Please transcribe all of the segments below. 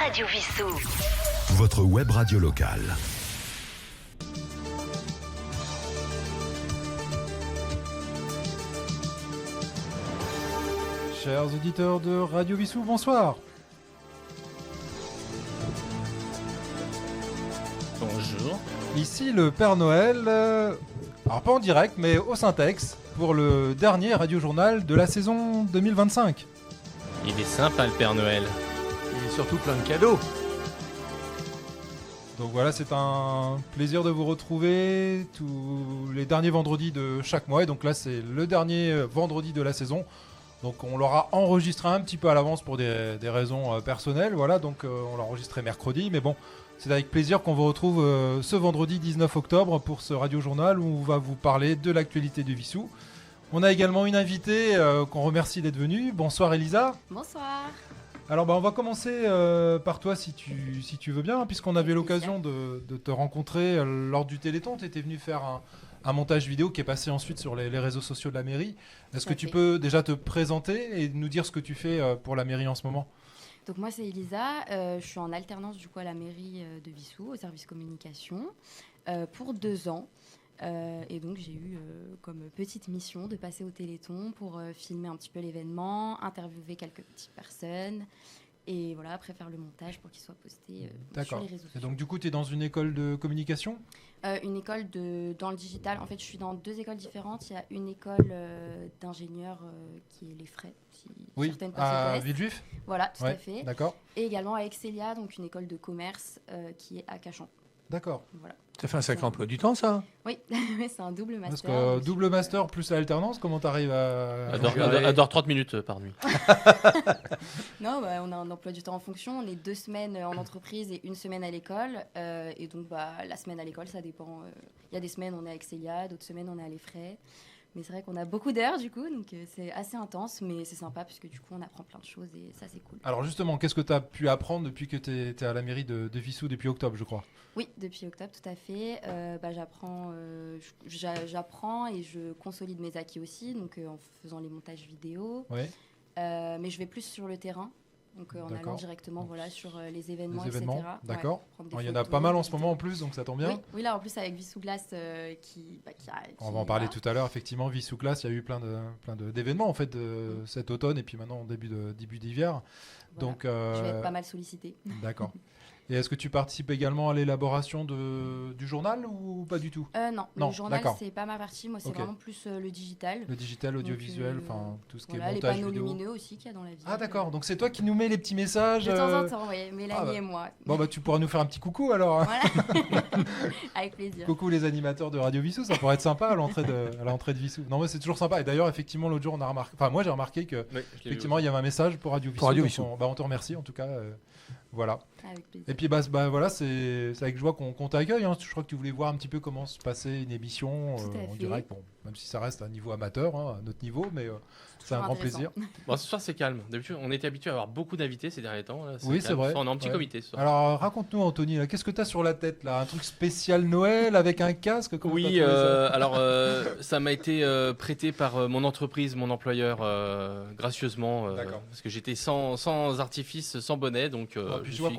Radio Vissou. Votre web radio locale. Chers auditeurs de Radio Vissou, bonsoir. Bonjour. Ici le Père Noël, alors pas en direct, mais au Syntex, pour le dernier radiojournal de la saison 2025. Il est sympa le Père Noël. Et surtout plein de cadeaux. Donc voilà, c'est un plaisir de vous retrouver tous les derniers vendredis de chaque mois. Et donc là, c'est le dernier vendredi de la saison. Donc on l'aura enregistré un petit peu à l'avance pour des raisons personnelles. Voilà, donc on l'a enregistré mercredi. Mais bon, c'est avec plaisir qu'on vous retrouve ce vendredi 19 octobre pour ce radiojournal où on va vous parler de l'actualité du Vissou. On a également une invitée qu'on remercie d'être venue. Bonsoir Elisa. Bonsoir. Alors on va commencer par toi si tu veux bien, puisqu'on avait l'occasion de te rencontrer lors du Téléthon. Tu étais venu faire un montage vidéo qui est passé ensuite sur les réseaux sociaux de la mairie. Est-ce que tu peux déjà te présenter et nous dire ce que tu fais pour la mairie en ce moment ? Donc moi c'est Elisa, je suis en alternance du coup à la mairie de Vissou, au service communication, pour 2 ans. Et donc j'ai eu comme petite mission de passer au Téléthon pour filmer un petit peu l'événement, interviewer quelques petites personnes et voilà, après faire le montage pour qu'il soit posté sur les réseaux sociaux. Et donc du coup tu es dans une école de communication ? Une école dans le digital. En fait je suis dans 2 écoles différentes. Il y a une école d'ingénieurs qui est les Frais, si certaines personnes à connaissent. Villejuif ? Voilà, tout à fait. D'accord. Et également à Excelia, donc une école de commerce qui est à Cachan. D'accord. Voilà. Ça fait un sacré emploi du temps, ça. Oui, c'est un double Parce master. que double master plus l'alternance, comment tu arrives à... Elle dort 30 minutes par nuit. Non, on a un emploi du temps en fonction. On est 2 semaines en entreprise et 1 semaine à l'école. Et donc, la semaine à l'école, ça dépend. Il y a des semaines, on est à Excelia, d'autres semaines, on est à Les Frais. Mais c'est vrai qu'on a beaucoup d'heures, du coup, donc c'est assez intense, mais c'est sympa, puisque du coup, on apprend plein de choses et ça, c'est cool. Alors justement, qu'est-ce que tu as pu apprendre depuis que tu es à la mairie de Vissou depuis octobre, je crois ? Oui, depuis octobre, tout à fait. J'apprends et je consolide mes acquis aussi, donc en faisant les montages vidéo. Ouais. Mais je vais plus sur le terrain, donc en allant directement sur les événements, etc. D'accord. Ouais, Il y en a pas mal en ce moment en plus, donc ça tombe bien. Oui, là en plus avec Vissou Glace qui On va en parler tout à l'heure. Effectivement, Vissou Glace, il y a eu plein d'événements en fait cet automne et puis maintenant début d'hiver. Voilà. Donc, je vais être pas mal sollicitée. D'accord. Et est-ce que tu participes également à l'élaboration du journal ou pas du tout ? Non, le journal, c'est pas ma partie. Moi, c'est vraiment plus le digital. Le digital, audiovisuel, tout ce qui est montage les panneaux vidéo. lumineux aussi qu'il y a dans la ville. Ah d'accord, donc c'est toi qui nous mets les petits messages de temps en temps, oui, Mélanie et moi. Bon, tu pourras nous faire un petit coucou alors. Voilà. Avec plaisir. Coucou les animateurs de Radio Vissou, ça pourrait être sympa à l'entrée de Vissou. Non, mais c'est toujours sympa. Et d'ailleurs, effectivement, l'autre jour, moi j'ai remarqué que effectivement, il y avait un message pour Radio Vissou. On te remercie en tout cas. Voilà. Avec plaisir. Et puis voilà, c'est avec joie qu'on t'accueille. Hein. Je crois que tu voulais voir un petit peu comment se passait une émission en direct. Bon, même si ça reste à un niveau amateur, à notre niveau, mais c'est un grand plaisir. Bon, ce soir c'est calme. D'habitude, on était habitué à avoir beaucoup d'invités ces derniers temps. Là, oui, c'est vrai. On est en petit comité ce soir. Alors raconte-nous, Anthony, là, qu'est-ce que tu as sur la tête là ? Un truc spécial Noël avec un casque ? Oui, alors ça m'a été prêté par mon entreprise, mon employeur, gracieusement, parce que j'étais sans artifice, sans bonnet, donc. Puis je vois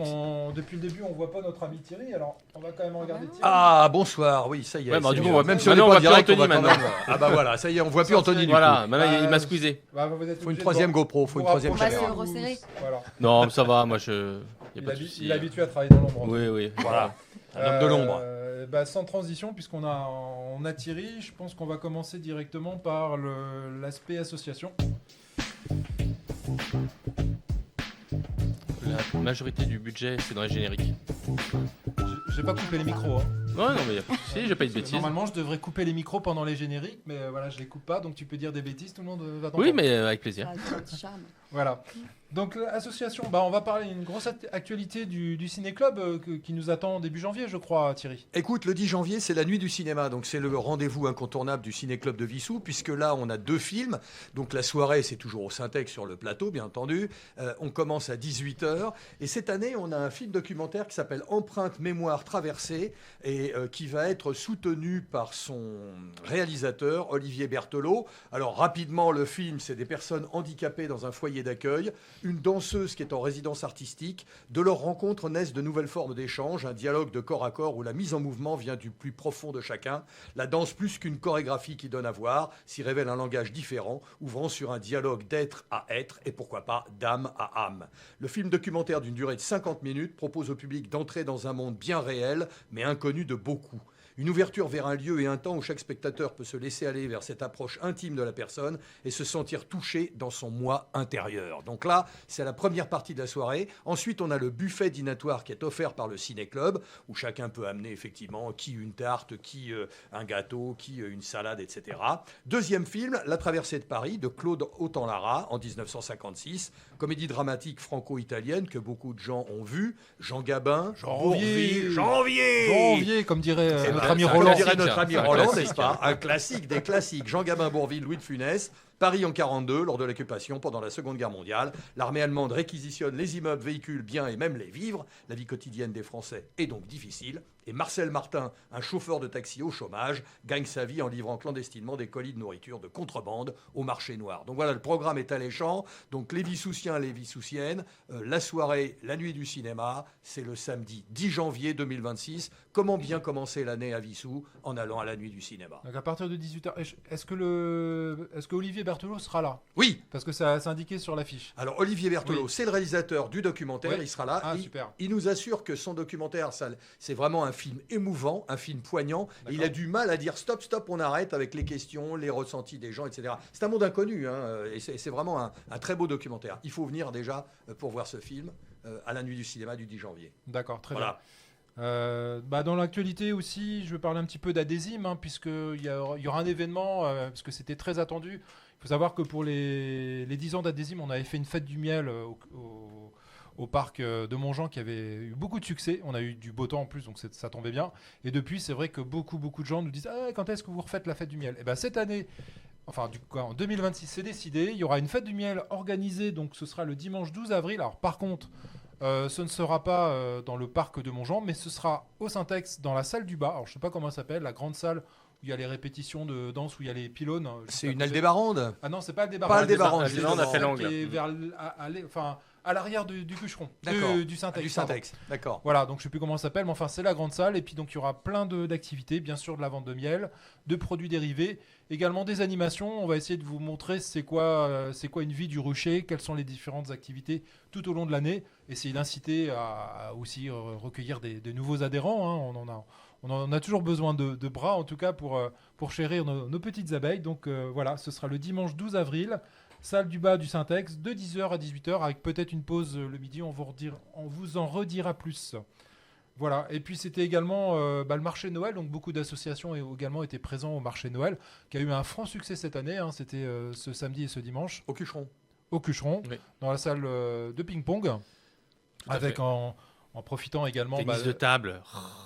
depuis le début, on voit pas notre ami Thierry, alors on va quand même regarder Thierry. Ah, bonsoir, oui, ça y est. Ouais, du coup, même si on n'est pas direct, on va quand même... Ah bah voilà, ça y est, on voit plus Anthony du coup. Voilà, maintenant il m'a squeezé. Faut une troisième GoPro, faut une troisième caméra. On va se resserrer. Voilà. Non, mais ça va, moi Il est habitué à travailler dans l'ombre. Oui. Voilà, un homme de l'ombre. Sans transition, puisqu'on a Thierry, je pense qu'on va commencer directement par l'aspect association. La majorité du budget, c'est dans les génériques. J'ai pas coupé les micros. Hein. Non, mais y a pas de souci, j'ai pas eu de bêtises. Normalement, je devrais couper les micros pendant les génériques, mais voilà, je les coupe pas, donc tu peux dire des bêtises, tout le monde va t'entendre. Oui, mais avec plaisir. Ça a un petit charme. Voilà. Donc l'association, on va parler d'une grosse actualité du ciné-club qui nous attend début janvier, je crois, Thierry. Écoute, le 10 janvier, c'est la nuit du cinéma, donc c'est le rendez-vous incontournable du ciné-club de Vissou, puisque là, on a 2 films. Donc la soirée, c'est toujours au Syntex sur le plateau, bien entendu. On commence à 18h. Et cette année, on a un film documentaire qui s'appelle Empreinte, mémoire, traversée, et qui va être soutenu par son réalisateur, Olivier Berthelot. Alors rapidement, le film, c'est des personnes handicapées dans un foyer foyer d'accueil, une danseuse qui est en résidence artistique. De leur rencontre naissent de nouvelles formes d'échange, un dialogue de corps à corps où la mise en mouvement vient du plus profond de chacun. La danse, plus qu'une chorégraphie qui donne à voir, s'y révèle un langage différent, ouvrant sur un dialogue d'être à être et pourquoi pas d'âme à âme. Le film documentaire d'une durée de 50 minutes propose au public d'entrer dans un monde bien réel, mais inconnu de beaucoup. Une ouverture vers un lieu et un temps où chaque spectateur peut se laisser aller vers cette approche intime de la personne et se sentir touché dans son moi intérieur. Donc là, c'est la première partie de la soirée. Ensuite, on a le buffet dînatoire qui est offert par le Ciné-Club, où chacun peut amener effectivement qui une tarte, qui un gâteau, qui une salade, etc. Deuxième film, La traversée de Paris, de Claude Autant-Lara, en 1956. Comédie dramatique franco-italienne que beaucoup de gens ont vue. Jean Gabin, Janvier, Janvier, comme dirait notre bah, ami c'est un Roland. comme dirait classique, notre ami un Roland, classique. n'est-ce pas? Un classique des classiques. Jean Gabin, Bourvil, Louis de Funès. Paris en 1942, lors de l'occupation pendant la Seconde Guerre mondiale. L'armée allemande réquisitionne les immeubles, véhicules, biens et même les vivres. La vie quotidienne des Français est donc difficile. Et Marcel Martin, un chauffeur de taxi au chômage, gagne sa vie en livrant clandestinement des colis de nourriture de contrebande au marché noir. Donc voilà, le programme est alléchant. Donc les Vissoussiens, les Vissoussiennes, la soirée, la nuit du cinéma, c'est le samedi 10 janvier 2026. Comment bien commencer l'année à Vissou en allant à la nuit du cinéma? Donc à partir de 18h, est-ce que Olivier Berthelot sera là? Oui. Parce que c'est indiqué sur l'affiche. Alors Olivier Berthelot, Oui. c'est le réalisateur du documentaire, Oui. il sera là. Ah, il, super. il nous assure que son documentaire, c'est vraiment un film émouvant, un film poignant. Et il a du mal à dire stop, on arrête avec les questions, les ressentis des gens, etc. C'est un monde inconnu, hein, et c'est vraiment un très beau documentaire. Il faut venir déjà pour voir ce film à la nuit du cinéma du 10 janvier. D'accord, très Voilà. bien. Dans l'actualité aussi, je vais parler un petit peu d'Adésime, hein, puisqu'il y aura un événement, parce que c'était très attendu. Il faut savoir que pour les 10 ans d'Adésime, on avait fait une fête du miel au parc de Montjean qui avait eu beaucoup de succès. On a eu du beau temps en plus, donc ça tombait bien. Et depuis, c'est vrai que beaucoup de gens nous disent « quand est-ce que vous refaites la fête du miel ?» Et bien cette année, enfin en 2026, c'est décidé. Il y aura une fête du miel organisée, donc ce sera le dimanche 12 avril. Alors par contre, ce ne sera pas dans le parc de Montjean, mais ce sera au Syntex, dans la salle du bas. Alors je ne sais pas comment elle s'appelle, la grande salle où il y a les répétitions de danse, où il y a les pylônes. C'est une Aldébarande? Ah non, c'est pas le Pas le débarrant. Aldébarande, on a fait l'angle. qui est vers à l'arrière du Cucheron, D'accord. du Syntex. Du pardon. Syntex, d'accord. Voilà, donc je sais plus comment ça s'appelle, mais enfin c'est la grande salle. Et puis donc il y aura plein d'activités, bien sûr de la vente de miel, de produits dérivés, également des animations. On va essayer de vous montrer c'est quoi une vie du rucher, quelles sont les différentes activités tout au long de l'année. Essayer d'inciter à aussi recueillir de nouveaux adhérents. Hein. On en a toujours besoin de bras, en tout cas, pour chérir nos petites abeilles. Donc voilà, ce sera le dimanche 12 avril, salle du bas du Syntex, de 10h à 18h, avec peut-être une pause le midi. On vous en redira plus. Voilà, et puis c'était également le marché de Noël, donc beaucoup d'associations ont également été présents au marché de Noël, qui a eu un franc succès cette année. Hein. C'était ce samedi et ce dimanche. Au Cucheron. Au Cucheron, Oui. dans la salle de ping-pong, Tout à avec fait. en profitant également... Tennis de table.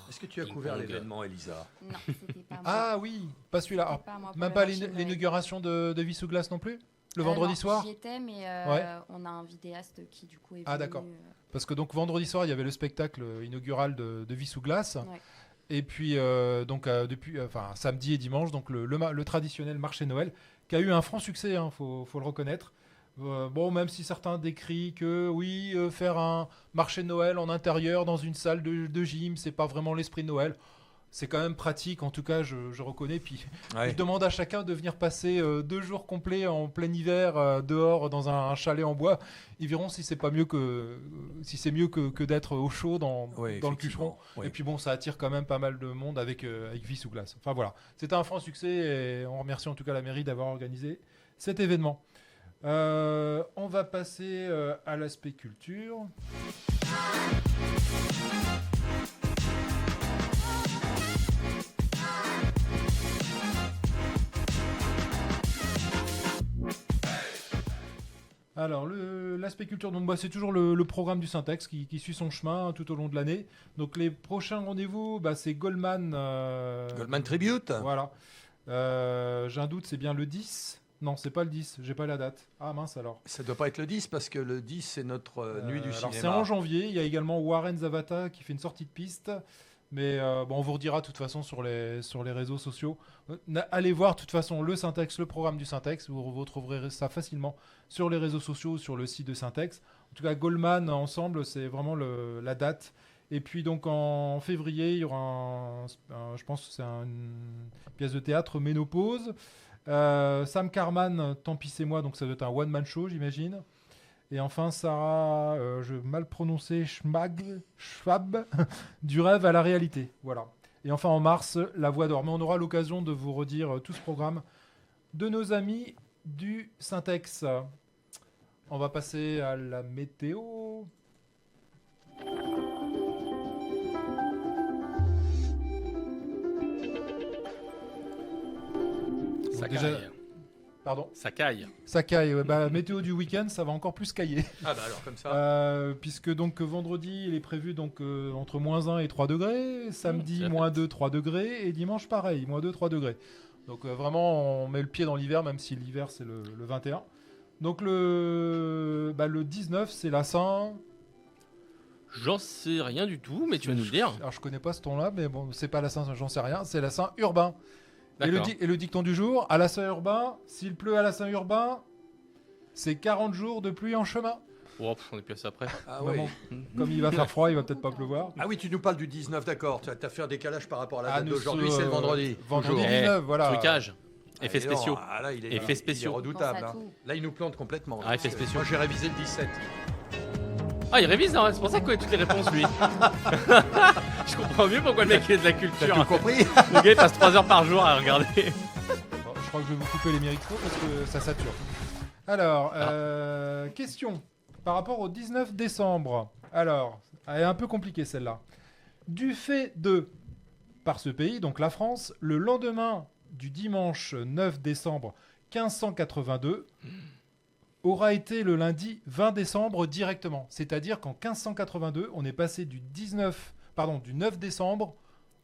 Est-ce que tu as Ping couvert pong. l'événement, Elisa? Non, c'était pas moi. Ah oui, pas celui-là. C'était pas moi pour Même le pas marché de Noël. l'inauguration de Vissou Glace non plus? Le vendredi Non, soir? J'y étais, mais Ouais. on a un vidéaste qui du coup est Ah, venu, d'accord. Parce que donc vendredi soir, il y avait le spectacle inaugural de Vissou Glace. Ouais. Et puis depuis samedi et dimanche, donc le traditionnel marché Noël, qui a eu un franc succès, faut le reconnaître. Même si certains décrient que oui, faire un marché de Noël en intérieur dans une salle de gym, c'est pas vraiment l'esprit de Noël. C'est quand même pratique, en tout cas, je reconnais. Puis Ouais. je demande à chacun de venir passer 2 jours complets en plein hiver dehors dans un chalet en bois. Ils verront si c'est mieux que d'être au chaud dans le effectivement. Cucheron. Oui. Et puis bon, ça attire quand même pas mal de monde avec Vissou Glace. Enfin voilà, c'était un franc succès et on remercie en tout cas la mairie d'avoir organisé cet événement. On va passer à l'aspect culture. Alors, l'aspect culture, donc, c'est toujours le programme du Syntex qui suit son chemin tout au long de l'année. Donc, les prochains rendez-vous, c'est Goldman. Goldman Tribute. Voilà. J'ai un doute, c'est bien le 10 ? Non, c'est pas le 10, j'ai pas la date. Ah mince alors. Ça ne doit pas être le 10 parce que le 10 c'est notre nuit du Alors cinéma. c'est en janvier, il y a également Warren Zavata qui fait une sortie de piste. Mais on vous redira de toute façon sur les réseaux sociaux. Allez voir de toute façon le Syntex, le programme du Syntex. Vous trouverez ça facilement sur les réseaux sociaux, sur le site de Syntex. En tout cas, Goldman ensemble, c'est vraiment la date. Et puis donc en février, il y aura je pense que c'est une pièce de théâtre, Ménopause. Sam Carman, Tant pis c'est moi, donc ça doit être un one-man show, j'imagine. Et enfin, Sarah, je vais mal prononcer, Schwab, du rêve à la réalité. Voilà. Et enfin, en mars, La Voix d'Or. Mais on aura l'occasion de vous redire tout ce programme de nos amis du Syntex. On va passer à la météo. Ça déjà- caille. Pardon. Ça caille. Ça caille. Ouais, météo du week-end, ça va encore plus cailler. Ah bah alors comme ça. Puisque donc vendredi, il est prévu donc entre -1 et 3 degrés. Samedi, c'est la -2, 3 degrés. Et dimanche, pareil, -2, 3 degrés. Donc vraiment, on met le pied dans l'hiver, même si l'hiver, c'est le 21. Donc le 19, c'est la Saint... J'en sais rien du tout, mais tu vas nous le dire. Alors je connais pas ce ton-là, mais bon, c'est pas la Saint, j'en sais rien. C'est la Saint urbain. Et D'accord. le dicton du jour, à la Saint-Urbain, s'il pleut à la Saint-Urbain, c'est 40 jours de pluie en chemin. Oh, on est plus à ça après. Ah Vraiment. oui. Comme il va faire froid, il va peut-être pas pleuvoir. Ah oui, tu nous parles du 19, d'accord. Tu as fait un décalage par rapport à la date nous, d'aujourd'hui, c'est le vendredi. Vendredi Toujours. 19, voilà. Trucage. Effets Ah, et non, spéciaux. ah, là, il est, Effets il est spéciaux. redoutable. Pense à Hein. tout. Là, il nous plante complètement. Ah, effets spéciaux. Moi, j'ai révisé le 17. Ah, il révise, hein, c'est pour ça qu'il connaît toutes les réponses, lui. Je comprends mieux pourquoi le mec il a de la T'as culture. tout compris? Le gars il passe 3 heures par jour à regarder. Bon, je crois que je vais vous couper les micros parce que ça sature. Alors, question par rapport au 19 décembre. Alors, elle est un peu compliquée celle-là. Du fait de, par ce pays, donc la France, le lendemain du dimanche 9 décembre 1582 aura été le lundi 20 décembre directement. C'est-à-dire qu'en 1582, on est passé du 9 décembre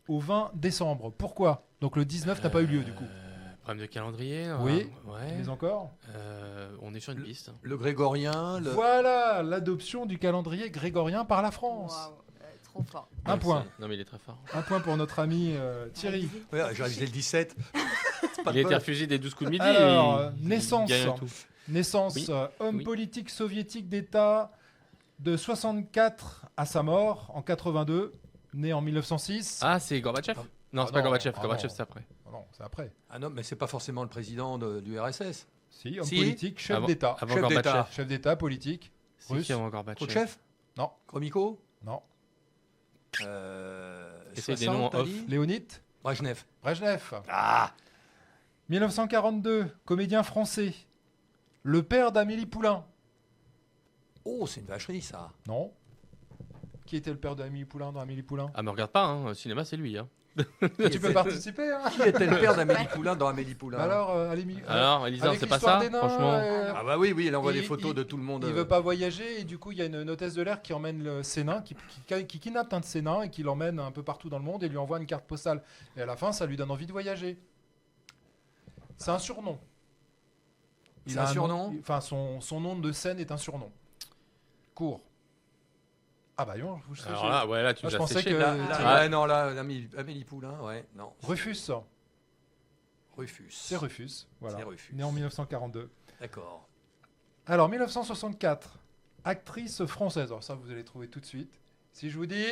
au 20 décembre. Pourquoi? Donc le 19 n'a pas eu lieu du coup. Problème de calendrier. Oui. Ouais. Mais encore On est sur une piste. Le grégorien, le... Voilà l'adoption du calendrier grégorien par la France. Waouh, trop fort. Un point. Non mais il est très fort. Un point pour notre ami Thierry. Ouais, j'ai révisé le 17. C'est pas Il de a été bol. refusé des 12 coups de midi. Alors, et il naissance. gagne tout. Naissance, Oui. Homme Oui. politique soviétique d'État de 64 à sa mort en 82, né en 1906. Ah, c'est Gorbatchev. Non, c'est Ah pas non, Gorbatchev. ah Gorbatchev non. c'est après. Oh non, c'est après. Ah non, mais c'est pas forcément le président du RSS. Si, homme Si. politique, chef Avant- d'État. Avant Chef Gorbatchev. d'État. Chef d'État, politique. C'est Russe. qui avant Gorbatchev? Khrouchtchev? Non, Gromyko? non. Essaye des 60, noms t'as off. dit Léonid Brejnev. Brejnev. Ah 1942, comédien français. Le père d'Amélie Poulain. Oh, c'est une vacherie, ça. Non. Qui était le père d'Amélie Poulain dans Amélie Poulain? Ah, me regarde pas, hein. Cinéma, c'est lui. Hein. Tu peux participer, hein. Qui était le père d'Amélie Poulain dans Amélie Poulain? Alors, Alors, Elisa, avec c'est pas l'histoire ça, des nains, franchement. Ah bah oui, il envoie des il- photos de tout le monde. Il veut pas voyager et du coup il y a une hôtesse de l'air qui emmène ses nains, qui kidnappe un de ses nains et qui l'emmène un peu partout dans le monde et lui envoie une carte postale. Et à la fin ça lui donne envie de voyager. C'est un surnom. Il C'est a un surnom nom- Enfin son nom de scène est un surnom. Court. Ah bah non, je sais. Alors là, ouais, là, tu Moi, nous je as pensais séché. que- Là, Ah. ouais, non, là, Amélie Poulain, ouais, non. Rufus. Rufus. C'est Rufus. Voilà. C'est Rufus. Né en 1942. D'accord. Alors 1964. Actrice française. Alors ça vous allez trouver tout de suite. Si je vous dis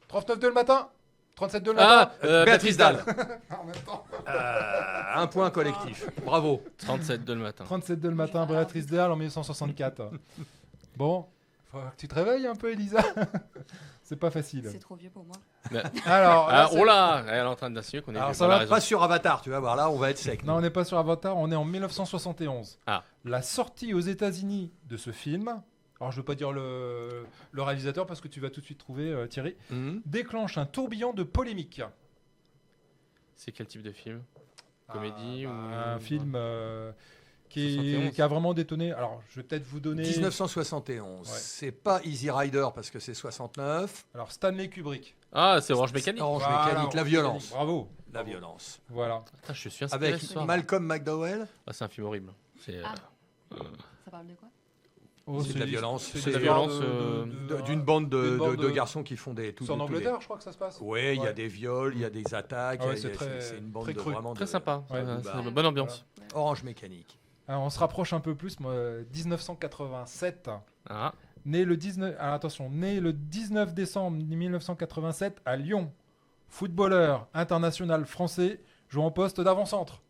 39 le matin, 37 le matin. Ah, Béatrice Dalle. En même temps. Un point collectif. Bravo. 37 de le matin. 37 le matin, Béatrice Dalle en 1964. Bon, faut que tu te réveilles un peu, Elisa. C'est pas facile. C'est trop vieux pour moi. Alors, là, Ah, c'est- oh là, elle est en train d'insinuer qu'on est Alors, vieux, ça on a va raison. Pas sur Avatar, tu vas voir, là, on va être sec. Non, on n'est pas sur Avatar, on est en 1971. Ah. La sortie aux États-Unis de ce film, alors je ne veux pas dire le réalisateur parce que tu vas tout de suite trouver, Thierry, Mhm. déclenche un tourbillon de polémique. C'est quel type de film? Comédie ou... Un film 71. qui a vraiment détonné. Alors, je vais peut-être vous donner. 1971. C'est pas Easy Rider parce que c'est 69. Alors, Stanley Kubrick. Ah, c'est Orange Mécanique. Orange Voilà, Mécanique, la Orange violence. Mécanique. Bravo. La violence. Voilà. Putain, je suis inspiré Avec ce soir. Malcolm McDowell. Ah, c'est un film horrible. C'est, Ah. Ça parle de quoi? Oh, C'est de la violence. c'est C'est de la l'histoire violence, D'une bande d'une bande de de- garçons qui font des... C'est en Angleterre, je crois que ça se passe. Oui, il y a Ouais. des viols, il y a des attaques. Ah ouais, il y a- c'est une bande très de cru. vraiment Très de- sympa. Ouais, C'est une bonne ambiance. Orange Mécanique. Alors, on se rapproche un peu plus. 1987. Ah, Né le 19 décembre 1987 à Lyon. Footballeur international français, jouant en poste d'avant-centre.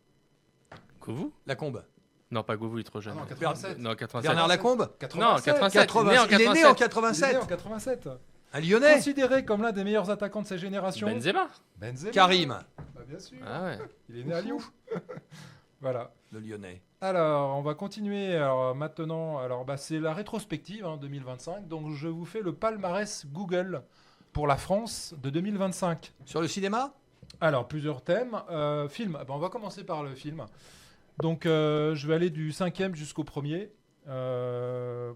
Govou Lacombe. Non, pas Govou, il est trop jeune. Ah non, 87. Non, 87. Bernard Lacombe. Non, 87. 87. Il est né en Il est né 87. en Il est né 87. en 87. Un Lyonnais. Considéré comme l'un des meilleurs attaquants de sa génération. Benzema. Benzema. Karim. Bah, bien sûr. Ah ouais. Il est né à Lyon. Voilà. Le Lyonnais. Alors, on va continuer. Alors, maintenant, c'est la rétrospective 2025. Donc, je vous fais le palmarès Google pour la France de 2025. Sur le cinéma. Alors, plusieurs thèmes. Film. On va commencer par le film. Donc, je vais aller du 5e jusqu'au 1er.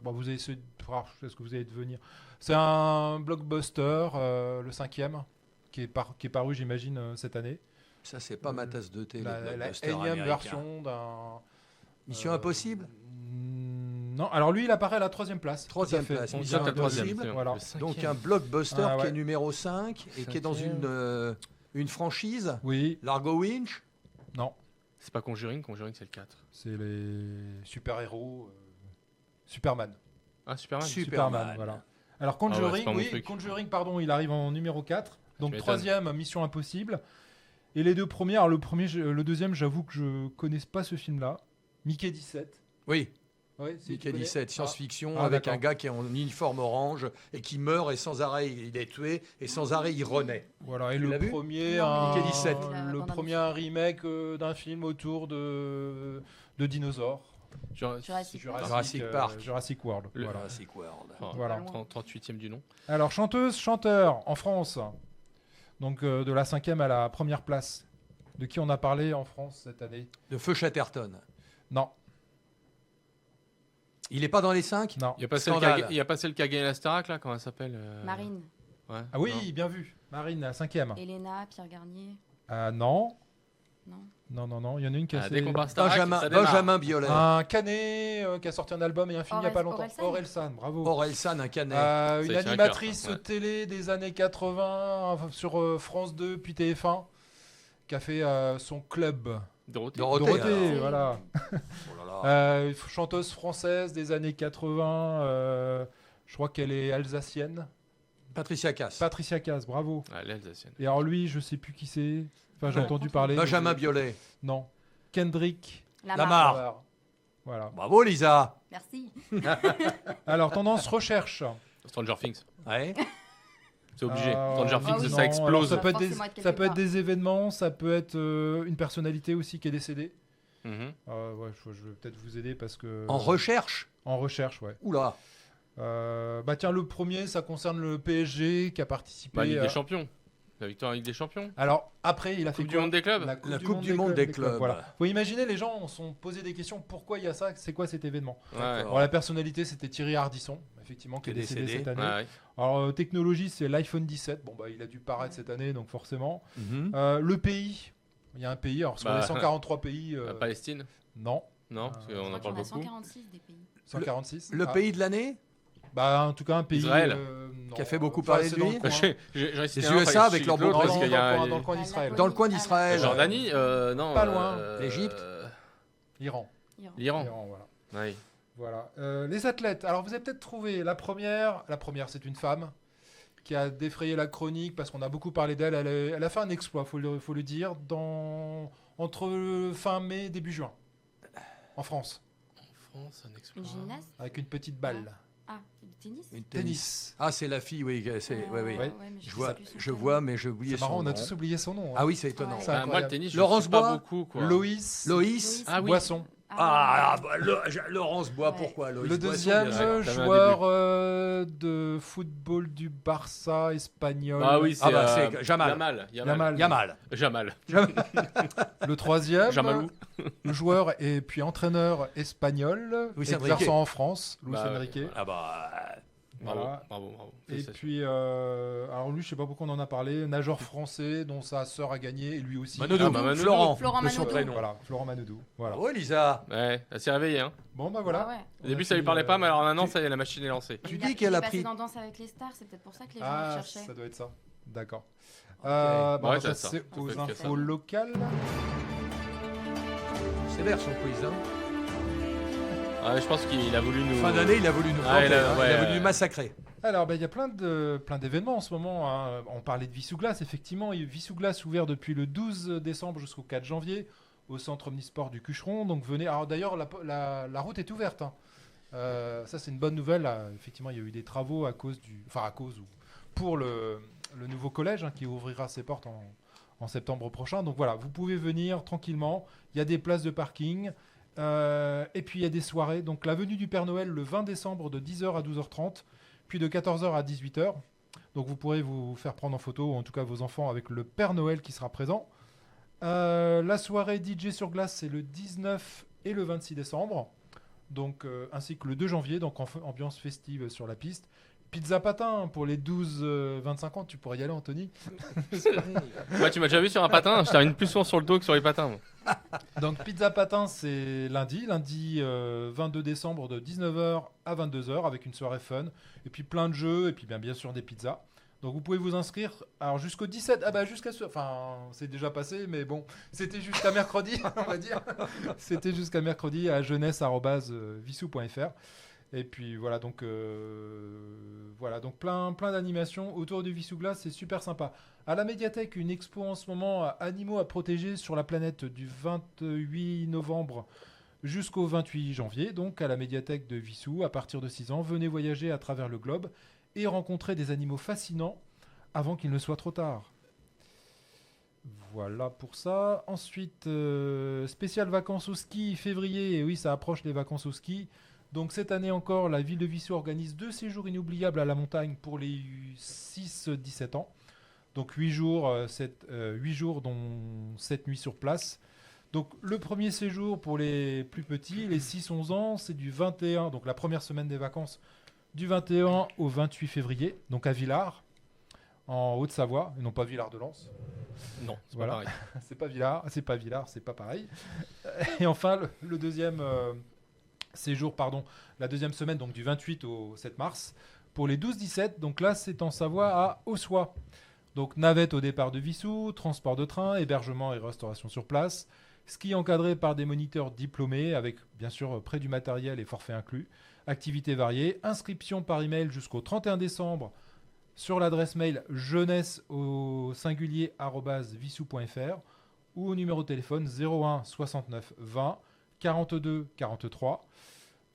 Vous allez est-ce que vous allez devenir. C'est un blockbuster, le 5e, qui est paru, j'imagine, cette année. Ça, c'est pas ma tasse de thé. La le blockbuster énième américain. version d'un. Mission Impossible. Non, alors lui, il apparaît à la 3e place. Troisième Tout à fait. place, On Mission sait que le troisième, Impossible. c'est Voilà. le cinquième. Donc un blockbuster Ah ouais. qui est numéro 5 et qui est dans une franchise. Oui, Largo Winch. non, C'est pas Conjuring, c'est le 4. c'est les super-héros. Superman. Ah, Superman. Superman. Voilà. Alors Ah ouais, Conjuring, c'est pas mon oui, truc. Conjuring, pardon, il arrive en numéro 4. Donc m'étonnes. 3e, Mission Impossible. Et les deux premiers, alors le deuxième, j'avoue que je connais pas ce film-là. Mickey 17. Oui, Ouais, si, tu Mickey connais 17, science-fiction, Ah, avec d'accord. un gars qui est en uniforme orange et qui meurt et sans arrêt il est tué et sans arrêt il renaît. Voilà, et Tu le l'as vu premier, Non, Mickey 17. le premier un remake d'un film autour de dinosaures. Jurassic Park. Jurassic Park. Jurassic World. Le- Voilà. Jurassic World. Oh, Voilà. 38e du nom. Alors, chanteuse, chanteur en France. Donc, de la 5e à la première place. De qui on a parlé en France cette année? De Feu Chatterton. Non, Il est pas dans les 5 non. Il y a pas Scandale. celle qui a gagné la Starac, là, comment elle s'appelle Marine, Ouais. Ah oui, Non. bien vu. Marine, la 5e. Elena, Pierre Garnier. Ah non. Non. Non. Il y en a une qui a Ah, dès qu'on fait parle Starac, Benjamin, ça démarre. Benjamin Biolay. un canet qui a sorti un album et un film il n'y a pas longtemps. Orelsan. Orelsan, bravo. Orelsan, un canet. Une Ça, c'est un animatrice cœur, ça, ouais. télé des années 80 sur France 2 puis TF1 qui a fait son club. Dorothée. Dorothée, alors. Voilà. Oh là là. Chanteuse française des années 80. Je crois qu'elle est alsacienne. Patricia Cass. Patricia Cass, bravo. Ah, l'Alsacienne. Et alors lui, je sais plus qui c'est. Enfin, j'ai entendu parler. Benjamin Biolay. Non. Kendrick Lamar. Lamar. Voilà. Bravo Lisa. Merci. Alors, tendance recherche. Stranger Things. Ouais. C'est obligé. Stranger Ah Things, oui. ça Non, explose. alors, ça peut être, Forcément être quelque ça peut être part. des événements, ça peut être une personnalité aussi qui est décédée. Mhm. Je vais peut-être vous aider parce que... En recherche. En recherche, ouais. Oula. Tiens, le premier, ça concerne le PSG qui a participé... Bah, Ligue à- des Champions. La victoire en Ligue des Champions. Alors, après, il a fait Coupe du quoi Monde des clubs. La Coupe du Monde des clubs. Voilà. Faut imaginer, les gens se sont posé des questions. Pourquoi il y a ça? C'est quoi cet événement? Ouais. D'accord. Alors, la personnalité, c'était Thierry Ardisson, effectivement, qui est Qui est décédé décédé. cette année. Ouais, ouais. Alors, technologie, c'est l'iPhone 17. Bon, il a dû paraître cette année, donc forcément. Mhm. Le pays. Il y a un pays. Alors, sur Bah, les 143 pays, La Palestine. non. Non, parce qu'on Je en crois qu'il y parle en a beaucoup. 146 des pays. 146. Le Ah. pays de l'année. En tout cas, un pays. Israël. Non. Qui a fait beaucoup Enfin, parler c'est de dans lui. le coin. J'en ai cité Les un, USA avec leur l'autre, beau parce dans, qu'il y a dans le coin La d'Israël. Dans le coin Laponie, d'Israël. Jordanie, non. Pas loin. L'Égypte. Iran. Iran. L'Iran. Iran, voilà. Ouais. Voilà. Les athlètes. Alors, vous avez peut-être trouvé la première. La première, c'est une femme qui a défrayé la chronique parce qu'on a beaucoup parlé d'elle. Elle a fait un exploit, faut le dire, entre fin mai, début juin, en France, En France, un exploit. Une gymnaste. avec une petite balle. Ah, du tennis. Une Tennis. Ah, c'est la fille, oui. Ouais, oui. Ouais. mais Je sais vois, plus son je prénom. vois, mais j'ai oublié C'est marrant, son on a nom. tous oublié son nom. hein. Ah oui, c'est étonnant. Ouais. C'est Moi, le incroyable. tennis, Laurence je suis pas Bois. beaucoup, quoi. Loïs Loïs. Ah oui. Boisson. Laurence Bois, Ouais. pourquoi Loïs Le Boisson, deuxième bien sûr. T'avais un joueur de football du Barça espagnol. Ah oui, c'est Ah bah, c'est Jamal. Yamal. Yamal. Jamal. Le troisième, Jamalou. le joueur et puis entraîneur espagnol, Luis exerçant Enrique. en France, Luis Bah, Enrique. Ah bah. Bravo, Voilà. bravo. Et Félicitations. puis, alors lui, je sais pas pourquoi on en a parlé, nageur français dont sa sœur a gagné et lui aussi. Manodou, Ah, bah, Manodou. Florent, Florent de son Manodou. prénom. Voilà, Florent Manodou. Voilà. Bravo Elisa. Ouais, elle s'est réveillée. Hein. Bon, bah voilà. Ah ouais. Au début, On a ça lui fini, parlait pas, mais alors maintenant, tu- ça y est, la machine est lancée. Tu Il dis qu'elle a il est passé pris- dans Danse avec les stars, c'est peut-être pour ça que les gens le Ah, cherchaient. ça doit être ça. D'accord. Ok. Bon, Ouais, ça, ça. c'est Ça aux peut être infos locales. Sévère son quiz. Hein. Ouais, je pense qu'il a voulu nous. Fin d'année, il a voulu nous Ah, planter, il a- hein. Il ouais, a voulu ouais. nous massacrer. Alors, ben, il y a plein d'événements en ce moment. Hein. On parlait de Vissou-Glace, effectivement. Vissou-Glace ouvert depuis le 12 décembre jusqu'au 4 janvier au centre omnisport du Cucheron. Donc venez. Alors d'ailleurs, la route est ouverte. Hein. Ça, c'est une bonne nouvelle. Là. Effectivement, il y a eu des travaux pour le nouveau collège hein, qui ouvrira ses portes en septembre prochain. Donc voilà, vous pouvez venir tranquillement. Il y a des places de parking. Et puis il y a des soirées. Donc la venue du Père Noël le 20 décembre de 10h à 12h30, puis de 14h à 18h. Donc vous pourrez vous faire prendre en photo, ou en tout cas vos enfants, avec le Père Noël qui sera présent. La soirée DJ sur glace, c'est le 19 et le 26 décembre. Donc, ainsi que le 2 janvier, donc ambiance festive sur la piste. Pizza patin pour les 12-25 ans, tu pourrais y aller Anthony. Ouais, tu m'as déjà vu sur un patin, je termine plus souvent sur le dos que sur les patins. moi. Donc pizza patin c'est lundi 22 décembre de 19h à 22h avec une soirée fun et puis plein de jeux et puis bien sûr des pizzas. Donc vous pouvez vous inscrire alors jusqu'au 17 c'est déjà passé mais bon, c'était jusqu'à mercredi on va dire. C'était jusqu'à mercredi à jeunesse@vissou.fr. Et puis voilà donc plein d'animations autour du Vissou-Glace, c'est super sympa. À la médiathèque, une expo en ce moment animaux à protéger sur la planète du 28 novembre jusqu'au 28 janvier. Donc à la médiathèque de Vissou, à partir de 6 ans, venez voyager à travers le globe et rencontrer des animaux fascinants avant qu'il ne soit trop tard. Voilà pour ça. Ensuite, spécial vacances au ski, février. Et oui, ça approche les vacances au ski. Donc cette année encore, la ville de Vissou organise 2 séjours inoubliables à la montagne pour les 6-17 ans. Donc 8 jours, 8 jours dont 7 nuits sur place. Donc le premier séjour pour les plus petits, les 6-11 ans, c'est du 21, donc la première semaine des vacances, du 21 au 28 février, donc à Villars, en Haute-Savoie, et non pas Villars-de-Lans. Non, c'est Voilà. pas pareil. c'est pas Villars, c'est pas pareil. Et enfin, le deuxième séjour, la deuxième semaine, donc du 28 au 7 mars, pour les 12-17, donc là c'est en Savoie à Ossois. Donc navette au départ de Vissou, transport de train, hébergement et restauration sur place, ski encadré par des moniteurs diplômés avec bien sûr prêt du matériel et forfait inclus, activités variées, inscription par email jusqu'au 31 décembre sur l'adresse mail jeunesse au singulier @vissou.fr ou au numéro de téléphone 01 69 20 42 43.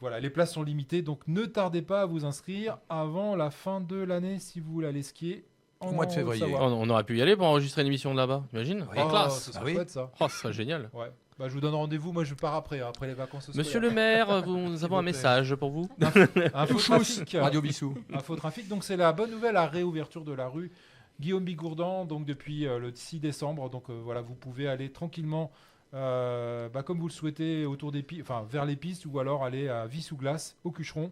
Voilà, les places sont limitées, donc ne tardez pas à vous inscrire avant la fin de l'année si vous voulez aller skier. Au mois de février. Haute-Savoie. On aurait pu y aller pour enregistrer une émission de là-bas, t'imagines? Oui. La Oh, classe. ce serait Ah oui. chouette ça. Oh, ce serait génial. Ouais. Bah, je vous donne rendez-vous, moi je pars après les vacances scolaires. Monsieur le maire, nous avons un vous plaît. message pour vous. Infotrafic. Radio Vissou. Infotrafic, donc c'est la bonne nouvelle, la réouverture de la rue Guillaume Bigourdan, donc depuis le 6 décembre. Donc voilà, vous pouvez aller tranquillement, comme vous le souhaitez, vers les pistes ou alors aller à Vissou-Glace, au Cucheron.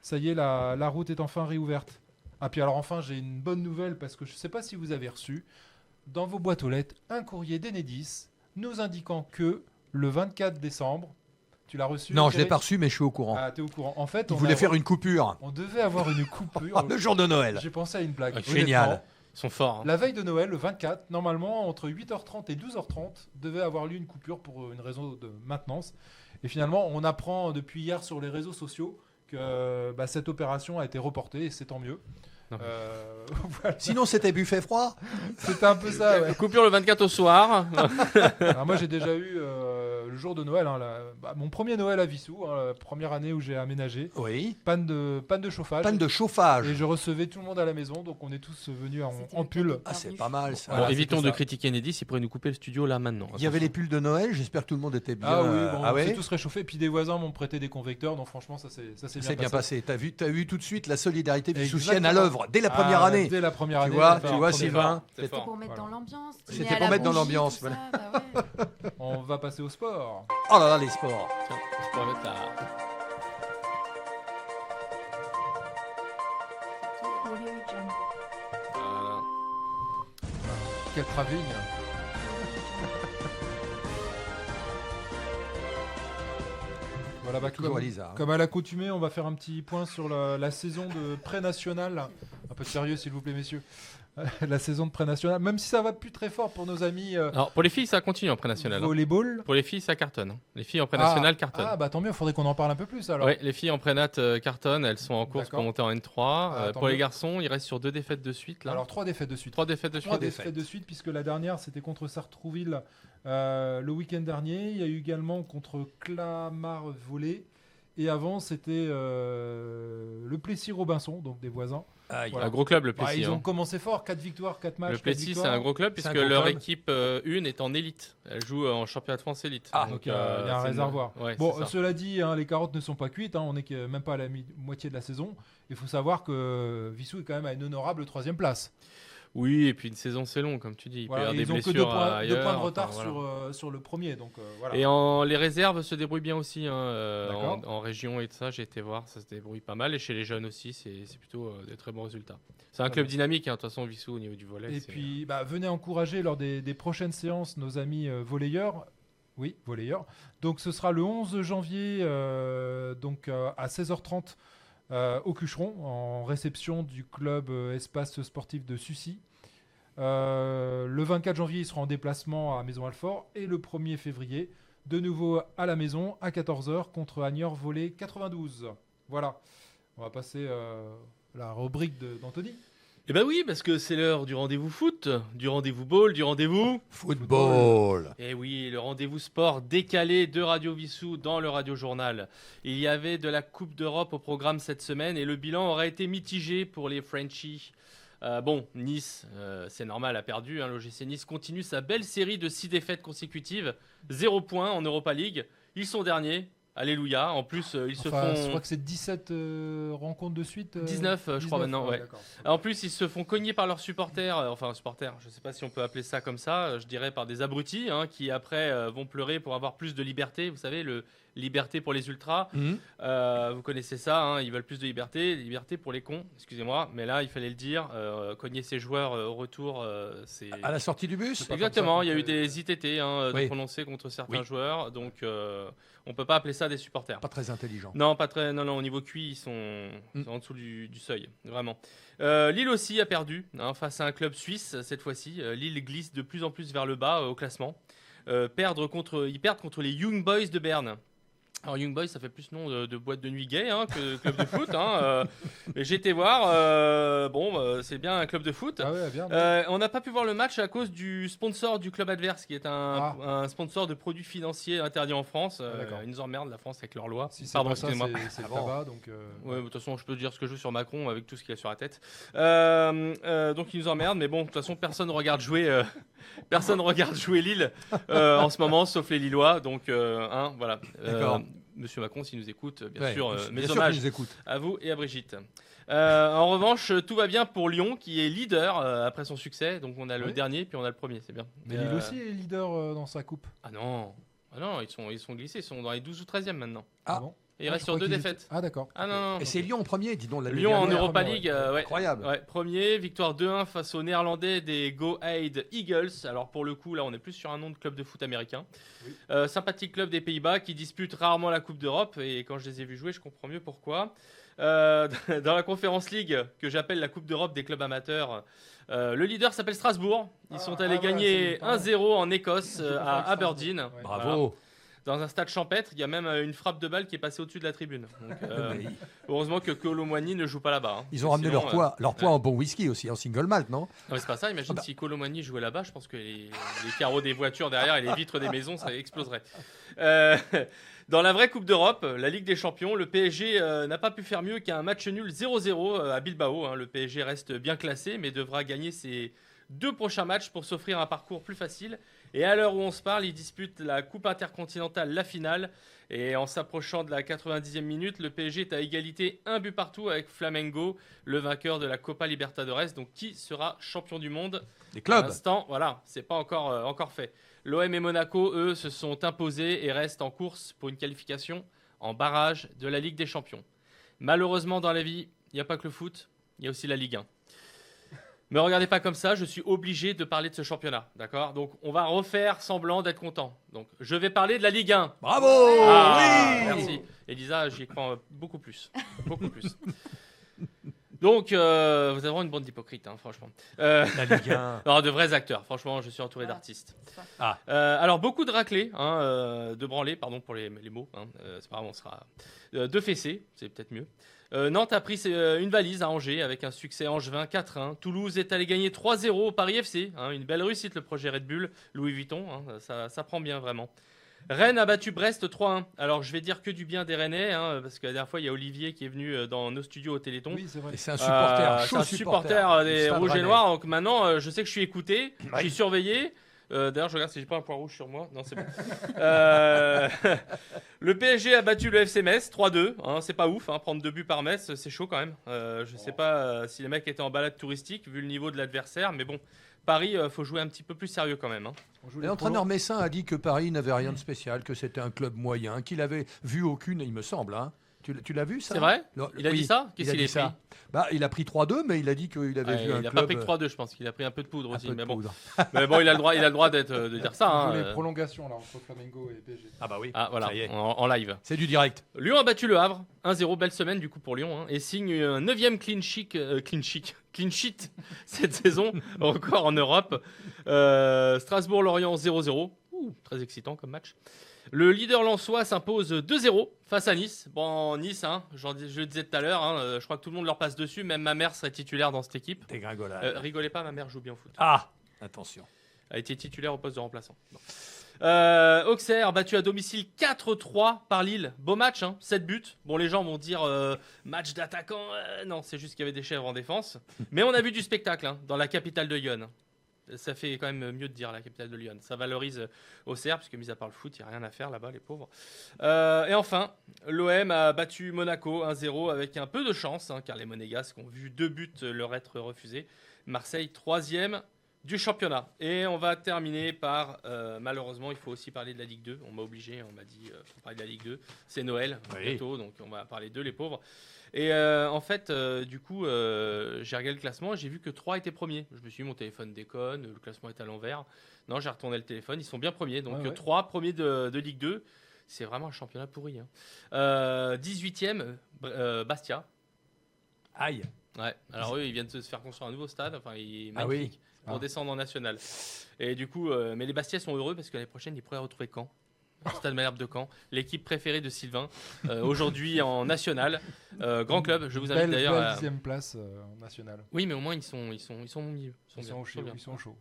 Ça y est, la route est enfin réouverte. Ah puis alors enfin, j'ai une bonne nouvelle parce que je ne sais pas si vous avez reçu dans vos boîtes aux lettres un courrier d'Enedis nous indiquant que le 24 décembre, tu l'as reçu? Non, je l'ai Thierry pas reçu, mais je suis au courant. Ah, t'es au courant. En fait, Il voulait faire une coupure. on devait avoir une coupure. Le jour de Noël. J'ai pensé à une blague. Ah, génial. Honnêtement, Ils sont forts. hein. la veille de Noël, le 24, normalement, entre 8h30 et 12h30, devait avoir lieu une coupure pour une raison de maintenance. Et finalement, on apprend depuis hier sur les réseaux sociaux que cette opération a été reportée et c'est tant mieux. Non. Voilà. Sinon, c'était buffet froid. C'était un peu ça, ouais. Coupure le 24 au soir. Alors moi, j'ai déjà eu le jour de Noël, hein, mon premier Noël à Vissou, hein, la première année où j'ai aménagé. Oui. Panne de chauffage. Panne de chauffage. Et je recevais tout le monde à la maison, donc on est tous venus C'était en le pull. cadeau. Ah, c'est pas mal ça. Voilà, Bon, évitons c'était de ça. critiquer Enedis, il pourrait nous couper le studio là maintenant. Il y avait les pulls de Noël. J'espère que tout le monde était bien. Ah oui, bon, on s'est ouais. tous réchauffés. Puis des voisins m'ont prêté des convecteurs, donc franchement, ça s'est C'est bien passé. T'as vu tout de suite la solidarité vissousienne à Exactement. l'œuvre dès la première année. Dès la première Tu année. vois, enfin, tu vois, premier Sylvain. pas. C'est C'était fort. pour mettre Voilà. dans l'ambiance. C'était dîner à pour la mettre dans bougie, l'ambiance, tout ça, bah ouais. On va passer au sport. Oh là là, les sports. Tiens, je pourrais mettre la... Voilà. Quel travelling. Voilà, bah, Toujours Elisa, hein. comme à l'accoutumée, on va faire un petit point sur la saison de pré-national. Un peu de sérieux, s'il vous plaît, messieurs. La saison de pré-national, même si ça va plus très fort pour nos amis Alors, pour les filles, ça continue en pré-national. volleyball. Pour les filles, ça cartonne. Les filles en pré-national cartonnent. Ah, bah tant mieux, il faudrait qu'on en parle un peu plus alors. Oui, les filles en pré-nat cartonnent, elles sont en course D'accord. pour monter en N3. Ah, tant pour les mieux. garçons, ils restent sur 2 défaites de suite. Là. Alors 3 défaites de suite. 3 défaites de suite. 3 défaites de suite, puisque la dernière c'était contre Sartrouville le week-end dernier. Il y a eu également contre Clamart Volley. Et avant c'était le Plessis-Robinson, donc des voisins. Un gros club, le Bah, Plessis. ils ont hein. commencé fort, 4 victoires, 4 matchs. Le 4 Plessis, c'est victoires. un gros club C'est un puisque gros leur club. équipe 1 est en élite. Elle joue en championnat de France élite. Donc il y a un c'est réservoir. Ouais, Bon, c'est ça. cela dit, hein, les carottes ne sont pas cuites. On n'est même pas à la moitié de la saison. Il faut savoir que Vissou est quand même à une honorable 3e place. Oui, et puis une saison, c'est long, comme tu dis. Il peut y Voilà, avoir et des ils ont que blessures 2 points de ailleurs, retard enfin, voilà. sur le premier. Donc, voilà. Et les réserves se débrouillent bien aussi. D'accord. En région et tout ça, j'ai été voir, ça se débrouille pas mal. Et chez les jeunes aussi, c'est plutôt des très bons résultats. C'est un Très club bien. dynamique, hein, de toute façon, Vissou, au niveau du volley. Et c'est- puis, venez encourager lors des prochaines séances nos amis volleyeurs. Oui, volleyeurs. Donc, ce sera le 11 janvier à 16h30 au Cucheron, en réception du club Espace Sportif de Sucy. Le 24 janvier, ils seront en déplacement à Maison Alfort. Et le 1er février, de nouveau à la maison, à 14h, contre Agnor Volley 92. Voilà. On va passer la rubrique d'Anthony. Eh ben oui, parce que c'est l'heure du rendez-vous foot, du rendez-vous ball, du rendez-vous... Football. Eh oui, le rendez-vous sport décalé de Radio Vissou dans le Radio Journal. Il y avait de la Coupe d'Europe au programme cette semaine et le bilan aurait été mitigé pour les Frenchies. Nice, c'est normal, a perdu. L'OGC Nice continue sa belle série de 6 défaites consécutives. 0 points en Europa League. Ils sont derniers. Alléluia. En plus, ils se Enfin, je font... crois que c'est 17 rencontres de suite. 19, je crois maintenant, ouais. D'accord. En plus, ils se font cogner par leurs supporters, je ne sais pas si on peut appeler ça comme ça, je dirais par des abrutis, qui après vont pleurer pour avoir plus de liberté. Vous savez, liberté pour les ultras. Vous connaissez ça, ils veulent plus de liberté pour les cons, excusez-moi, mais là, il fallait le dire, cogner ses joueurs au retour, c'est... À la sortie du bus. Exactement, il y a eu des ITT de Oui. prononcés contre certains Oui. joueurs, donc on peut pas appeler ça des supporters. Pas très intelligent. Non, pas très. Non, au niveau QI, ils sont en dessous du seuil, vraiment. Lille aussi a perdu face à un club suisse cette fois-ci. Lille glisse de plus en plus vers le bas au classement. Ils perdent contre les Young Boys de Berne. Alors Young Boys, ça fait plus nom de boîte de nuit gay que club de foot. Mais j'ai été voir. C'est bien un club de foot. Ah ouais, bien. On n'a pas pu voir le match à cause du sponsor du club adverse, qui est un sponsor de produits financiers interdits en France. D'accord. Ils nous emmerdent, la France, avec leur loi. Si c'est Pardon, pas ça, excusez-moi. c'est le bon. tabac, donc. Ouais, de toute façon, je peux dire ce que je veux sur Macron avec tout ce qu'il a sur la tête. Donc, ils nous emmerdent, mais bon, de toute façon, personne ne regarde jouer Lille en ce moment, sauf les Lillois. Donc, voilà. D'accord. Monsieur Macron, s'il nous écoute, bien Ouais, sûr, bien mes sûr hommages qu'ils nous écoutent. à vous et à Brigitte. En revanche, tout va bien pour Lyon, qui est leader après son succès. Donc, on a le Oui. dernier, puis on a le premier, c'est bien. Mais Lille aussi est leader dans sa coupe. Ah non, ils sont glissés, ils sont dans les 12 ou 13e maintenant. Ah. bon. Et ils Ah, restent je sur crois 2 qu'ils défaites. étaient- Ah d'accord. Ah non. Et c'est Lyon en premier, dis donc. l'année Lyon en dernière. Europa ouais. League, ouais. Incroyable. Ouais, premier, victoire 2-1 face aux Néerlandais des Go Ahead Eagles. Alors pour le coup, là, on est plus sur un nom de club de foot américain. Oui. Sympathique club des Pays-Bas qui dispute rarement la Coupe d'Europe. Et quand je les ai vus jouer, je comprends mieux pourquoi. Dans la Conference League, que j'appelle la Coupe d'Europe des clubs amateurs, le leader s'appelle Strasbourg. Ils sont allés voilà, gagner c'est pas mal. 1-0 en Écosse Je confonds à avec Aberdeen. Strasbourg, ouais. Bravo. Dans un stade champêtre, il y a même une frappe de balle qui est passée au-dessus de la tribune. Donc, Mais heureusement que Colomwani ne joue pas là-bas. Ils ont ramené Sinon, leur poids en bon whisky aussi, en single malt, non? Non, mais c'est pas ça. Imagine Ah bah. si Colomani jouait là-bas, je pense que les carreaux des voitures derrière et les vitres des maisons, ça exploserait. Dans la vraie Coupe d'Europe, la Ligue des Champions, le PSG n'a pas pu faire mieux qu'un match nul 0-0 à Bilbao. Le PSG reste bien classé, mais devra gagner ses 2 prochains matchs pour s'offrir un parcours plus facile. Et à l'heure où on se parle, il dispute la Coupe intercontinentale, la finale. Et en s'approchant de la 90e minute, le PSG est à égalité, 1 but partout avec Flamengo, le vainqueur de la Copa Libertadores. Donc qui sera champion du monde? Des Pour clubs. l'instant, voilà, c'est pas encore fait. L'OM et Monaco, eux, se sont imposés et restent en course pour une qualification en barrage de la Ligue des Champions. Malheureusement, dans la vie, il n'y a pas que le foot. il y a aussi la Ligue 1. Me regardez pas comme ça, je suis obligé de parler de ce championnat, d'accord? Donc on va refaire semblant d'être content. Donc je vais parler de la Ligue 1. Bravo. Ah, Oui. merci. Elisa, j'y crois beaucoup plus. Beaucoup plus. Donc, vous avez vraiment une bande d'hypocrites, hein, franchement. La Ligue 1. Non, de vrais acteurs. Franchement, je suis entouré Voilà. d'artistes. Ah. Alors, beaucoup de raclés, de branlés, pardon pour les mots. Hein, c'est pas grave, on sera. De fessés, c'est peut-être mieux. Nantes a pris une valise à Angers avec un succès angevin 4-1. Toulouse est allé gagner 3-0 au Paris FC. Hein, une belle réussite, le projet Red Bull, Louis Vuitton. Hein, ça prend bien, vraiment. Rennes a battu Brest 3-1. Alors, je vais dire que du bien des Rennais, hein, parce que la dernière fois, il y a Olivier qui est venu dans nos studios au Téléthon. Oui, c'est vrai. Et c'est un supporter. C'est chaud un supporter des Stade Rouges et Rennais. Noirs. Donc maintenant, je sais que je suis écouté, je Ouais. suis surveillé. D'ailleurs, je regarde si j'ai pas un point rouge sur moi. Non, c'est bon. Le PSG a battu le FC Metz 3-2. Hein, c'est pas ouf, hein, prendre 2 buts par Metz, c'est chaud quand même. Je sais pas si les mecs étaient en balade touristique vu le niveau de l'adversaire, mais bon, Paris, faut jouer un petit peu plus sérieux quand même. Hein. On joue les L'entraîneur Messin a dit que Paris n'avait rien de spécial, que c'était un club moyen, qu'il avait vu aucune, il me semble. Hein. Tu l'as vu ça? C'est vrai? Il a Oui, dit ça? Qu'est-ce il a qu'il dit a pris? ça. Bah, il a pris 3-2, mais il a dit qu'il avait vu Il un n'a club. pas pris que 3-2, je pense qu'il a pris un peu de poudre un aussi. peu de Mais bon, poudre. mais bon, il a le droit de dire ça. On Hein. joue les prolongations là, entre Flamengo et PSG. Ah bah oui. Ah voilà, Ça y est. en live. C'est du direct. Lyon a battu le Havre, 1-0, belle semaine du coup pour Lyon, hein, et signe un 9e clean sheet cette saison, record en Europe. Strasbourg-Lorient 0-0, Ouh, très excitant comme match. Le leader lensois s'impose 2-0 face à Nice. Bon, Nice, hein, je le disais tout à l'heure, hein, je crois que tout le monde leur passe dessus, même ma mère serait titulaire dans cette équipe. Dégringolade. Rigolez pas, ma mère joue bien au foot. Ah, attention. A été titulaire au poste de remplaçant. Bon. Auxerre battu à domicile 4-3 par Lille. Beau match, hein, 7 buts. Bon, les gens vont dire match d'attaquant. Non, c'est juste qu'il y avait des chèvres en défense. Mais on a vu du spectacle hein, dans la capitale de Lyon. Ça fait quand même mieux de dire la capitale de Lyon. Ça valorise Auxerre, puisque mis à part le foot, il n'y a rien à faire là-bas, les pauvres. Et enfin, l'OM a battu Monaco 1-0 avec un peu de chance, hein, car les Monégasques ont vu 2 buts leur être refusés. Marseille, 3e du championnat. Et on va terminer par, malheureusement, il faut aussi parler de la Ligue 2. On m'a obligé, on m'a dit, faut parler de la Ligue 2. C'est Noël, Oui. bientôt, donc on va parler d'eux, les pauvres. Et en fait, du coup, j'ai regardé le classement et j'ai vu que 3 étaient premiers. Je me suis dit, mon téléphone déconne, le classement est à l'envers. Non, j'ai retourné le téléphone, ils sont bien premiers. Donc Ouais. 3 premiers de Ligue 2. C'est vraiment un championnat pourri. Hein. 18e, Bastia. Aïe. Ouais. Alors eux, ils viennent de se faire construire un nouveau stade. Enfin, il est Ah magnifique oui. pour Ah. descendre en national. Et du coup, mais les Bastiais sont heureux parce que l'année prochaine, ils pourraient retrouver Caen. Le Stade Malherbe de Caen, l'équipe préférée de Sylvain, aujourd'hui en national. Grand club, je vous invite Belle d'ailleurs à... 10e place en national. Oui, mais au moins ils sont au milieu. Ils sont bien, Ils sont chauds.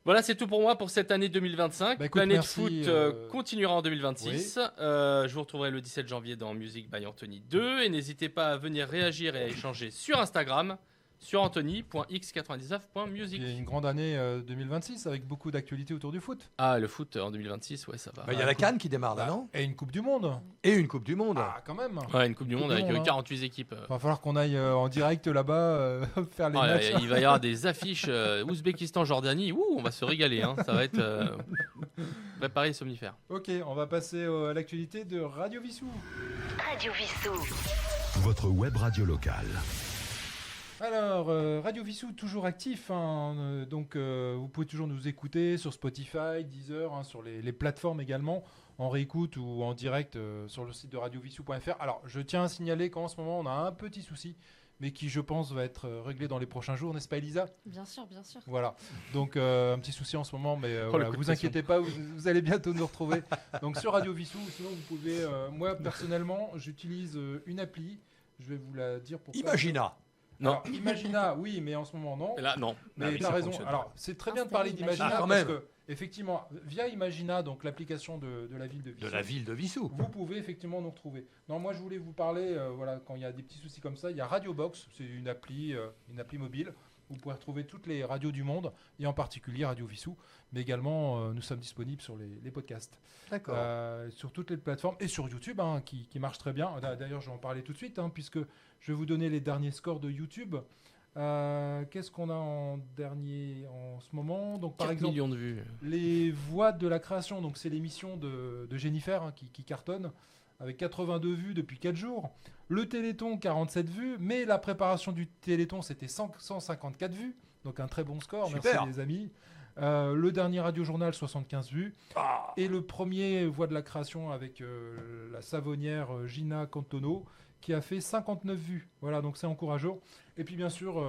Voilà, c'est tout pour moi pour cette année 2025. Bah, écoute, L'année merci, de foot continuera en 2026. Je vous retrouverai le 17 janvier dans Music by Anthony 2. Et n'hésitez pas à venir réagir et à échanger sur Instagram, sur anthony.x99.music. Il y a une grande année 2026 avec beaucoup d'actualités autour du foot. Ah, le foot en 2026, ouais, ça va. Bah, il y a la Cannes qui démarre là, Bah, non? et une Coupe du Monde. Et une Coupe du Monde. Ah, quand même. Ouais, une Coupe du Monde avec hein. 48 équipes. Va falloir qu'on aille en direct là-bas faire les Oh, matchs. il va y avoir des affiches Ouzbékistan-Jordanie. Ouh, on va se régaler. Hein. Ça va être préparé somnifère. Ok, on va passer à l'actualité de Radio Vissou. Radio Vissou. Votre web radio locale. Alors, Radio Vissou, toujours actif, hein, donc vous pouvez toujours nous écouter sur Spotify, Deezer, hein, sur les plateformes également, en réécoute ou en direct sur le site de radiovissou.fr. Alors, je tiens à signaler qu'en ce moment, on a un petit souci, mais qui, je pense, va être réglé dans les prochains jours, n'est-ce pas, Elisa? Bien sûr, bien sûr. Voilà, donc un petit souci en ce moment, mais voilà, coup de vous pression. inquiétez pas, vous allez bientôt nous retrouver. Donc sur Radio Vissou, sinon vous pouvez, moi personnellement, j'utilise une appli, je vais vous la dire pour Imagina. Non. Alors, Imagina, oui, mais en ce moment, non. Et là, non. Mais oui, tu ça as raison. fonctionne pas. Alors, c'est très bien de Installer parler d'Imagina Imagina. Ah, quand parce même. que, effectivement, via Imagina, donc l'application de la ville de Vissou, De la ville de Vissou. vous pouvez effectivement nous retrouver. Non, moi, je voulais vous parler, voilà, quand il y a des petits soucis comme ça, il y a Radio Box, c'est une appli mobile. Vous pouvez retrouver toutes les radios du monde, et en particulier Radio Vissou, mais également, nous sommes disponibles sur les podcasts. D'accord. Sur toutes les plateformes et sur YouTube hein, qui marche très bien. D'ailleurs, je vais en parler tout de suite hein, puisque je vais vous donner les derniers scores de YouTube. Qu'est-ce qu'on a en dernier en ce moment? Donc, par 4 exemple, millions de vues. les voix de la création, donc c'est l'émission de Jennifer hein, qui cartonne. avec 82 vues depuis 4 jours. Le Téléthon, 47 vues, mais la préparation du Téléthon, c'était 154 vues, donc un très bon score, Super. merci les amis. Le dernier Radio-Journal, 75 vues. Et le premier Voix de la création avec la savonnière Gina Cantono, qui a fait 59 vues. Voilà, donc c'est encourageant. Et puis bien sûr,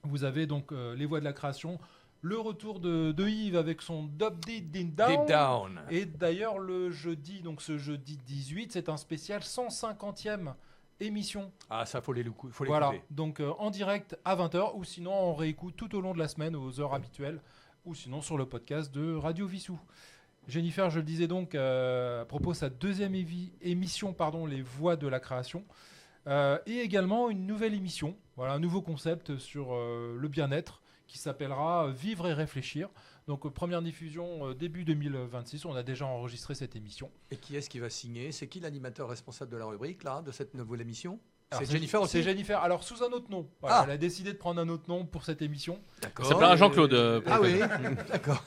vous avez donc les Voix de la création, le retour de Yves avec son Dub Deep Deep Down. Deep Down. Et d'ailleurs, le jeudi, donc ce jeudi 18, c'est un spécial 150e émission. Ah, ça, faut l'écouter. Voilà, donc en direct à 20h, ou sinon on réécoute tout au long de la semaine aux heures habituelles, ou sinon sur le podcast de Radio Vissou. Jennifer, je le disais donc, à propos de sa deuxième émission, Les Voix de la création, et également une nouvelle émission, voilà, un nouveau concept sur le bien-être, qui s'appellera Vivre et réfléchir. Donc première diffusion début 2026, on a déjà enregistré cette émission. Et qui est-ce qui va signer? C'est qui l'animateur responsable de la rubrique, là, de cette nouvelle émission? Alors, C'est Jennifer aussi? C'est Jennifer, alors sous un autre nom. Voilà, elle a décidé de prendre un autre nom pour cette émission. D'accord. Ça s'appellera Jean-Claude. Ah oui, d'accord.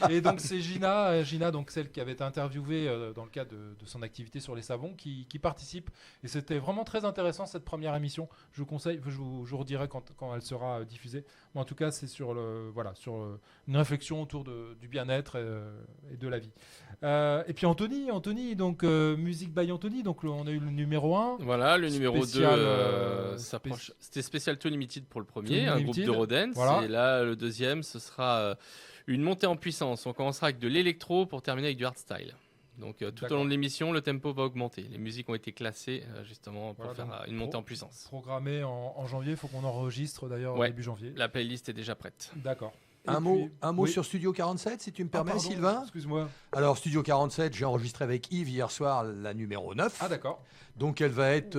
Et donc c'est Gina, donc celle qui avait été interviewée dans le cadre de son activité sur les savons, qui participe. Et c'était vraiment très intéressant cette première émission. Je vous conseille, je vous redirai quand elle sera diffusée. Mais en tout cas, c'est sur une réflexion autour du bien-être et de la vie. Et puis Anthony, donc Musique by Anthony. Donc on a eu le numéro 1. Voilà, le numéro Spécial, 2 s'approche. C'était Special Too Limited pour le premier, Too un Limited. groupe d'Eurodance. Voilà. Et là, le deuxième, ce sera une montée en puissance. On commencera avec de l'électro pour terminer avec du hardstyle. Donc tout au D'accord. long de l'émission, le tempo va augmenter. Les musiques ont été classées justement pour Voilà, faire donc, une montée en puissance. Programmé en janvier, il faut qu'on enregistre d'ailleurs Ouais. début janvier. La playlist est déjà prête. D'accord. Un Et mot oui. sur Studio 47, si tu me permets, Pardon, Sylvain. Excuse-moi. Alors, Studio 47, j'ai enregistré avec Yves hier soir la numéro 9. Ah d'accord. Donc, elle va être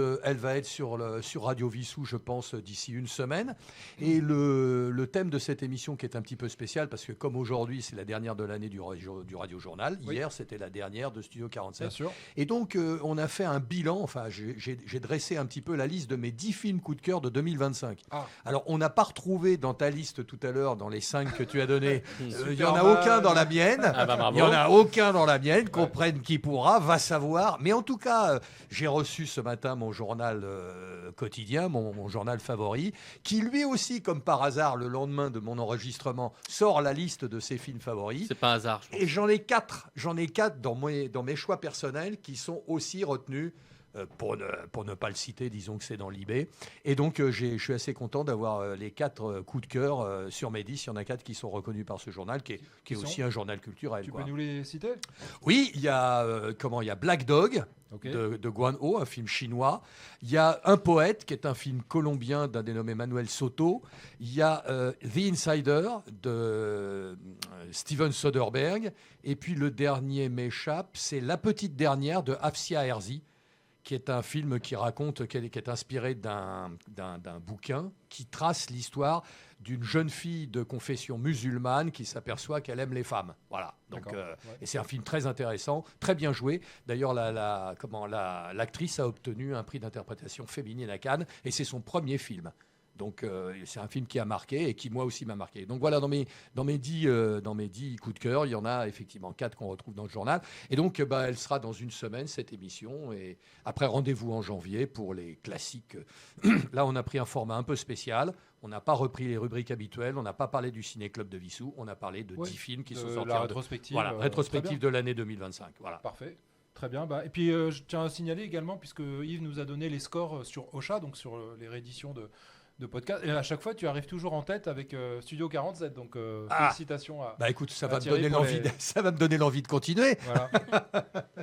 sur Radio Vissou, je pense, d'ici une semaine. Et le thème de cette émission, qui est un petit peu spécial, parce que comme aujourd'hui, c'est la dernière de l'année du Radio Journal, Oui. hier, c'était la dernière de Studio 47. Bien sûr. Et donc, on a fait un bilan, enfin, j'ai dressé un petit peu la liste de mes 10 films coup de cœur de 2025. Ah. Alors, on n'a pas retrouvé dans ta liste tout à l'heure, dans les 5 que tu as donnés, il n'y en a Superman. aucun dans la mienne. Ah bah bravo. Il n'y en a aucun dans la mienne, qu'on prenne qui pourra, va savoir. Mais en tout cas, j'ai reçu ce matin mon journal quotidien, mon journal favori, qui lui aussi, comme par hasard, le lendemain de mon enregistrement, sort la liste de ses films favoris. C'est pas un hasard, je pense. Et j'en ai quatre dans mes choix personnels qui sont aussi retenus. Pour ne pas le citer, disons que c'est dans l'IB. Et donc, je suis assez content d'avoir les 4 coups de cœur sur mes 10. Il y en a 4 qui sont reconnus par ce journal, qui est aussi un journal culturel. Tu quoi. peux nous les citer? Oui, il y a Black Dog Ok. de Guan Ho, un film chinois. Il y a Un poète, qui est un film colombien d'un dénommé Manuel Soto. Il y a The Insider de Steven Soderbergh. Et puis le dernier m'échappe, c'est La petite dernière de Afsia Herzi, qui est un film qui raconte, qui est inspiré d'un bouquin qui trace l'histoire d'une jeune fille de confession musulmane qui s'aperçoit qu'elle aime les femmes. Voilà. Donc, D'accord. Ouais. et c'est un film très intéressant, très bien joué. D'ailleurs, l'actrice a obtenu un prix d'interprétation féminine à Cannes, et c'est son premier film. Donc c'est un film qui a marqué et qui moi aussi m'a marqué. Donc voilà, dans mes 10 coups de cœur, il y en a effectivement 4 qu'on retrouve dans le journal. Et donc elle sera dans une semaine, cette émission. Et après, rendez-vous en janvier pour les classiques. Là, on a pris un format un peu spécial. On n'a pas repris les rubriques habituelles. On n'a pas parlé du Ciné-Club de Vissou. On a parlé de 10 films qui sont sortis. La rétrospective. Voilà, rétrospective très de l'année 2025. Voilà. bien. Parfait. Très bien. Et puis, je tiens à signaler également, puisque Yves nous a donné les scores sur Ocha, donc sur les rééditions de podcast. Et à chaque fois, tu arrives toujours en tête avec Studio 47. Donc, félicitations à... Bah écoute, ça va me Thierry donner pour l'envie, les- ça va me donner l'envie de continuer. Voilà.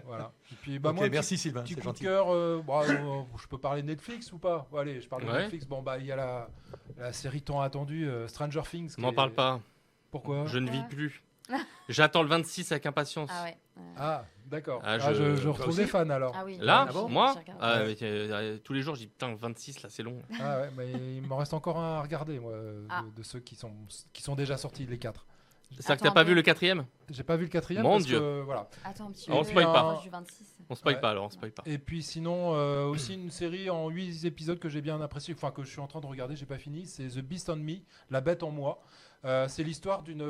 Voilà. Et puis, Ok, moi, merci Sylvain, petit c'est coup de gentil. cœur. Je peux parler de Netflix ou pas? Bon, allez, je parle de Ouais. Netflix. Bon, il y a la série tant attendue Stranger Things. M'en parle pas. Pourquoi? Je ne vis Ouais. plus. J'attends le 26 avec impatience. Ah ouais. Ah, d'accord. Ah, je toi retrouve aussi des fans alors. Ah oui. Là, Ah bon moi, J'ai regardé. ah, mais, tous les jours, je dis putain, 26 là, c'est long. Ah ouais, mais il m'en reste encore un à regarder, moi, Ah. de ceux qui sont déjà sortis, les 4. C'est-à-dire que t'as pas vu le 4e? J'ai pas vu le 4e. Mon parce Dieu. que, voilà. Attends un petit On peu. spoil pas. proche du 26. On spoil Ouais. pas alors, on spoil pas. Et puis sinon, aussi une série en 8 épisodes que j'ai bien apprécié, enfin que je suis en train de regarder, j'ai pas fini, c'est The Beast on Me, La Bête en moi. C'est l'histoire d'une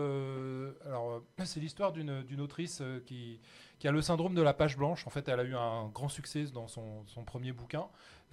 d'une autrice qui a le syndrome de la page blanche. En fait, elle a eu un grand succès dans son premier bouquin.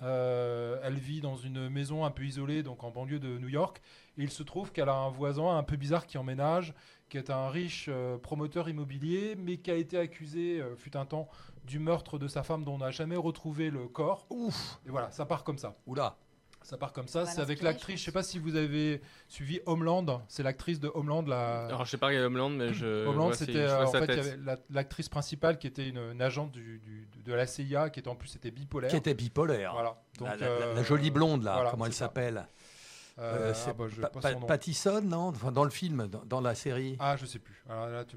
Elle vit dans une maison un peu isolée, donc en banlieue de New York. Et il se trouve qu'elle a un voisin un peu bizarre qui emménage, qui est un riche promoteur immobilier, mais qui a été accusé, fut un temps, du meurtre de sa femme dont on n'a jamais retrouvé le corps. Ouf. Et voilà, ça part comme ça. Oula. Ça part comme ça. Ça va C'est avec l'inspirer, l'actrice, je je sais pas si vous avez suivi Homeland. C'est l'actrice de Homeland. Alors je sais pas, il y a Homeland, mais je Homeland, vois, c'était je vois en sa fait, il y tête. avait l'actrice principale qui était une agente de la CIA, qui était en plus était bipolaire. Qui était bipolaire. Voilà. Donc, La jolie blonde, là, voilà, comment elle c'est ça. s'appelle Ah bah, je sais pas son nom. Pattison, non, enfin, dans le film, dans la série. Ah, je sais plus. Alors là, tu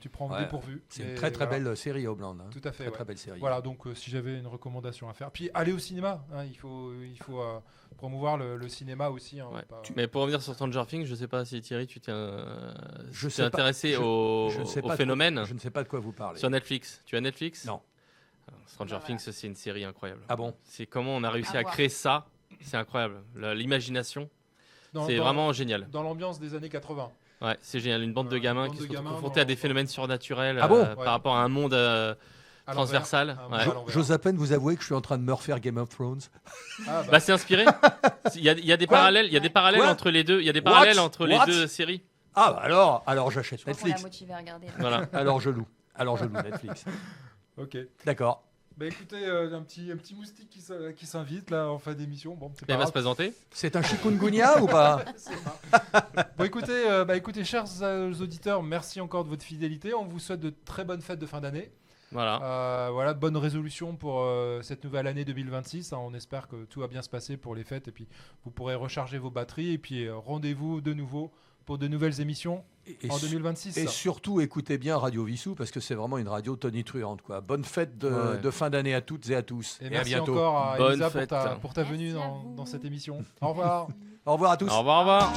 prends Ouais. dépourvu. C'est Mais une très voilà. belle série, Homeland. Hein. Tout à fait. Très, ouais. très belle série. Voilà, donc si j'avais une recommandation à faire. Puis aller au cinéma, hein, il faut promouvoir le cinéma aussi. Hein, Ouais. pas- Mais pour revenir sur Stranger Things, je sais pas si Thierry, tu t'es Je tu sais t'es pas. intéressé Je- au, je ne sais au pas phénomène Je ne sais pas de quoi vous parlez. sur Netflix. Tu as Netflix? Non. Stranger Bah, voilà. Things, c'est une série incroyable. Ah bon? C'est comment on a réussi À à voir. créer ça. C'est incroyable. L'imagination, dans- c'est dans- vraiment génial. dans l'ambiance des années 80. Ouais, c'est génial. Une bande de gamins Une bande qui de se retrouvent gamins confrontés à des dans- phénomènes surnaturels Ah bon Ouais. par rapport à un monde À transversal. l'envers. Ouais. À l'envers. J'ose à peine vous avouer que je suis en train de me refaire Game of Thrones. Ah, Bah, c'est inspiré. Il y a des Quoi parallèles. Il y a des parallèles Quoi entre les deux. Il y a des What parallèles entre les What deux séries. Ah, bah alors j'achète Je crois qu'on l'a Netflix. motivé à regarder. là. Voilà. Alors je loue Netflix. Ok. D'accord. Bah écoutez, un petit moustique qui s'invite là en fin d'émission. Bon, c'est Elle pas va se grave. présenter. C'est un chikungunya ou pas? Bon, écoutez, chers auditeurs, merci encore de votre fidélité. On vous souhaite de très bonnes fêtes de fin d'année. Voilà. Voilà, bonne résolution pour cette nouvelle année 2026. Hein. On espère que tout va bien se passer pour les fêtes et puis vous pourrez recharger vos batteries. Et puis rendez-vous de nouveau pour de nouvelles émissions Et en 2026. Et surtout, écoutez bien Radio Vissou parce que c'est vraiment une radio tonitruante. Quoi. Bonne fête Ouais. de fin d'année à toutes et à tous. Et à merci bientôt. encore à Bonne Elisa fête. pour ta venue Merci à dans vous. cette émission. Au revoir. Au revoir à tous. Au revoir.